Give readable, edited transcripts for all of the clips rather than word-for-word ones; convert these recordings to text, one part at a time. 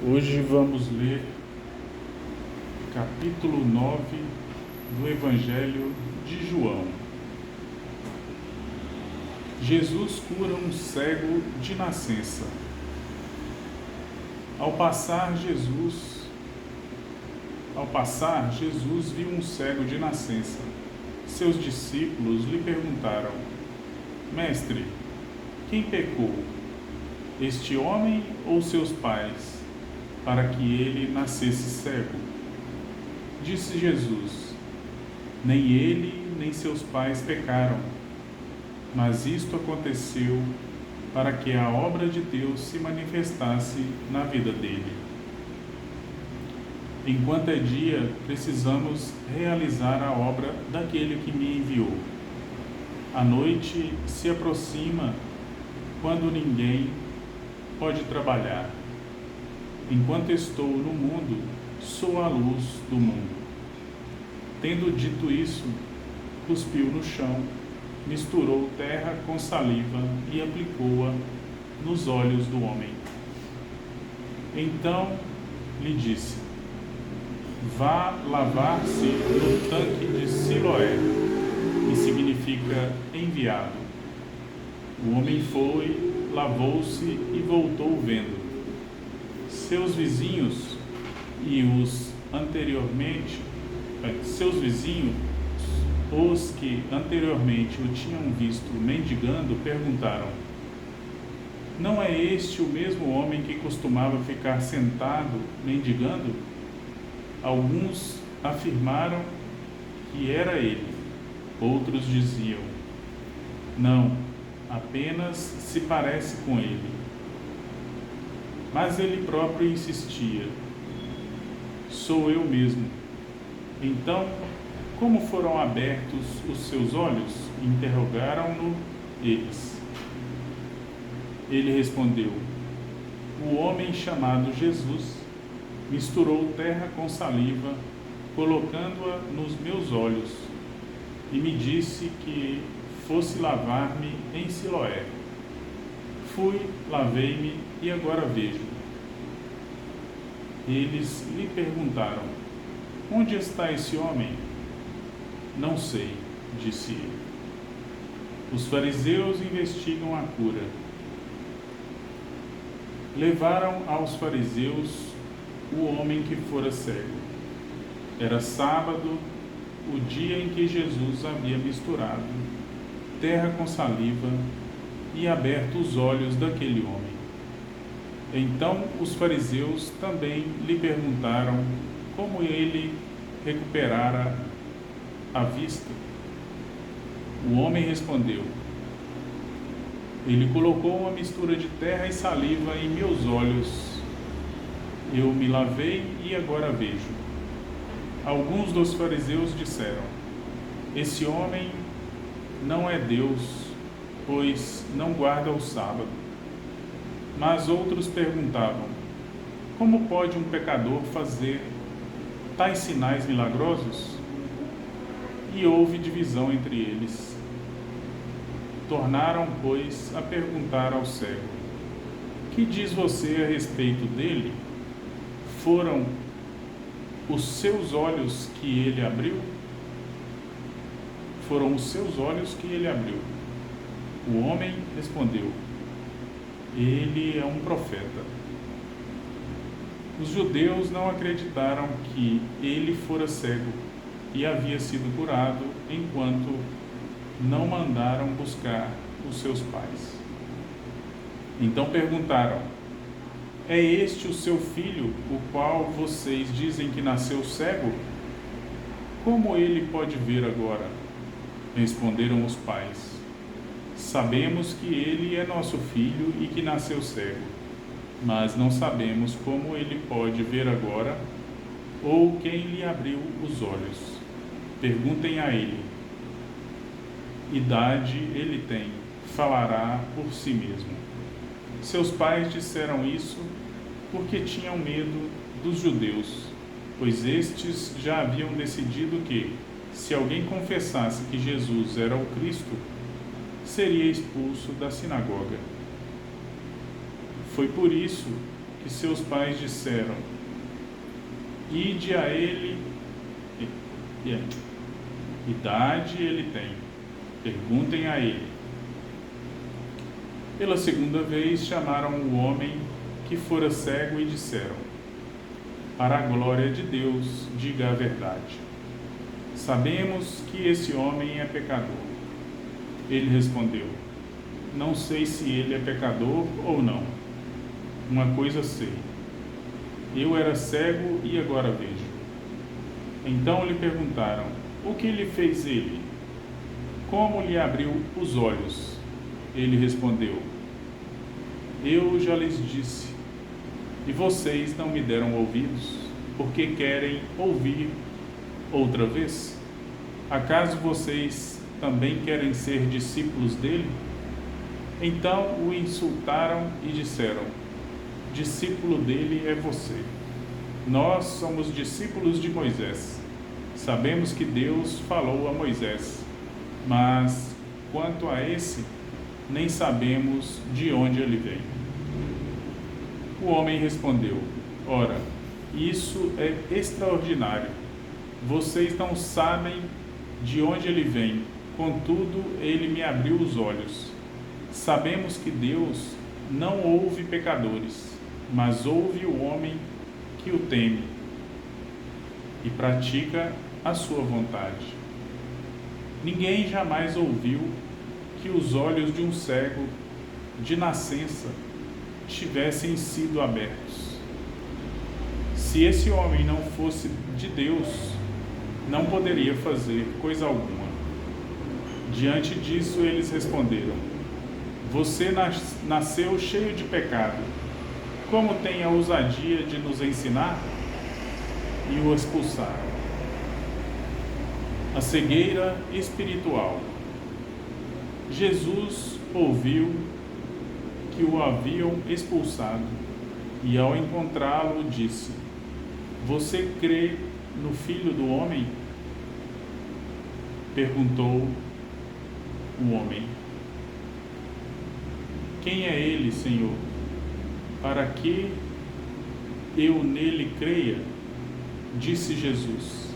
Hoje vamos ler capítulo 9 do Evangelho de João. Jesus cura um cego de nascença. Ao passar, Jesus viu um cego de nascença. Seus discípulos lhe perguntaram: Mestre, quem pecou, este homem ou seus pais, para que ele nascesse cego? Disse Jesus: nem ele nem seus pais pecaram, mas isto aconteceu para que a obra de Deus se manifestasse na vida dele. Enquanto é dia, precisamos realizar a obra daquele que me enviou. A noite se aproxima quando ninguém pode trabalhar. Enquanto estou no mundo, sou a luz do mundo. Tendo dito isso, cuspiu no chão, misturou terra com saliva e aplicou-a nos olhos do homem. Então lhe disse: vá lavar-se no tanque de Siloé, que significa enviado. O homem foi, lavou-se e voltou vendo. Seus vizinhos, os que anteriormente o tinham visto mendigando, perguntaram: não é este o mesmo homem que costumava ficar sentado mendigando? Alguns afirmaram que era ele. Outros diziam: não, apenas se parece com ele. Mas ele próprio insistia: sou eu mesmo. Então, como foram abertos os seus olhos? Interrogaram-no eles. Ele respondeu: o homem chamado Jesus misturou terra com saliva, colocando-a nos meus olhos, e me disse que fosse lavar-me em Siloé. Fui, lavei-me e agora vejo. Eles lhe perguntaram: onde está esse homem? Não sei, disse ele. Os fariseus investigam a cura. Levaram aos fariseus o homem que fora cego. Era sábado, o dia em que Jesus havia misturado terra com saliva e aberto os olhos daquele homem. Então os fariseus também lhe perguntaram como ele recuperara a vista. O homem respondeu: ele colocou uma mistura de terra e saliva em meus olhos. Eu me lavei e agora vejo. Alguns dos fariseus disseram: esse homem não é Deus, pois não guarda o sábado. Mas outros perguntavam: como pode um pecador fazer tais sinais milagrosos? E houve divisão entre eles. Tornaram, pois, a perguntar ao cego: que diz você a respeito dele? Foram os seus olhos que ele abriu? Foram os seus olhos que ele abriu. O homem respondeu: ele é um profeta. Os judeus não acreditaram que ele fora cego e havia sido curado, enquanto não mandaram buscar os seus pais. Então perguntaram: é este o seu filho, o qual vocês dizem que nasceu cego? Como ele pode ver agora? Responderam os pais: sabemos que ele é nosso filho e que nasceu cego, mas não sabemos como ele pode ver agora ou quem lhe abriu os olhos. Perguntem a ele. Idade ele tem, falará por si mesmo. Seus pais disseram isso porque tinham medo dos judeus, pois estes já haviam decidido que, se alguém confessasse que Jesus era o Cristo, seria expulso da sinagoga. Foi por isso que seus pais disseram: Ide a ele, idade ele tem, perguntem a ele. Pela segunda vez chamaram o homem que fora cego e disseram: Para a glória de Deus, diga a verdade. Sabemos que esse homem é pecador. Ele respondeu: Não sei se ele é pecador ou não. Uma coisa sei: eu era cego e agora vejo. Então lhe perguntaram: O que lhe fez ele? Como lhe abriu os olhos? Ele respondeu: Eu já lhes disse, e vocês não me deram ouvidos, porque querem ouvir outra vez? Acaso vocês também querem ser discípulos dele? Então o insultaram e disseram: Discípulo dele é você. Nós somos discípulos de Moisés. Sabemos que Deus falou a Moisés, mas quanto a esse, nem sabemos de onde ele vem. O homem respondeu: Ora, isso é extraordinário. Vocês não sabem de onde ele vem, contudo, ele me abriu os olhos. Sabemos que Deus não ouve pecadores, mas ouve o homem que o teme e pratica a sua vontade. Ninguém jamais ouviu que os olhos de um cego de nascença tivessem sido abertos. Se esse homem não fosse de Deus, não poderia fazer coisa alguma. Diante disso, eles responderam: Você nasceu cheio de pecado. Como tem a ousadia de nos ensinar? E o expulsaram. A cegueira espiritual. Jesus ouviu que o haviam expulsado e, ao encontrá-lo, disse: Você crê no Filho do Homem? Perguntou o homem: Quem é ele, Senhor? Para que eu nele creia? Disse Jesus: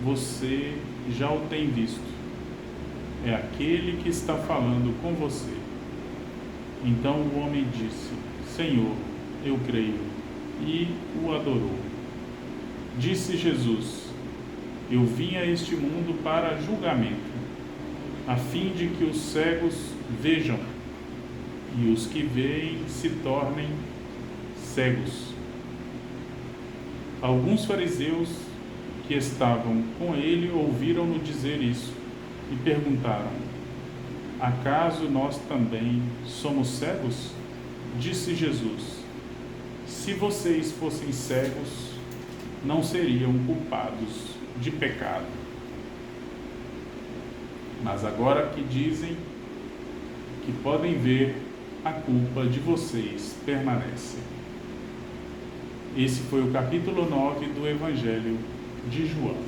Você já o tem visto. É aquele que está falando com você. Então o homem disse: Senhor, eu creio. E o adorou. Disse Jesus: Eu vim a este mundo para julgamento, a fim de que os cegos vejam e os que veem se tornem cegos. Alguns fariseus que estavam com ele ouviram-no dizer isso e perguntaram: Acaso nós também somos cegos? Disse Jesus: Se vocês fossem cegos, não seriam culpados de pecado. Mas agora que dizem que podem ver, a culpa de vocês permanece. Esse foi o capítulo 9 do Evangelho de João.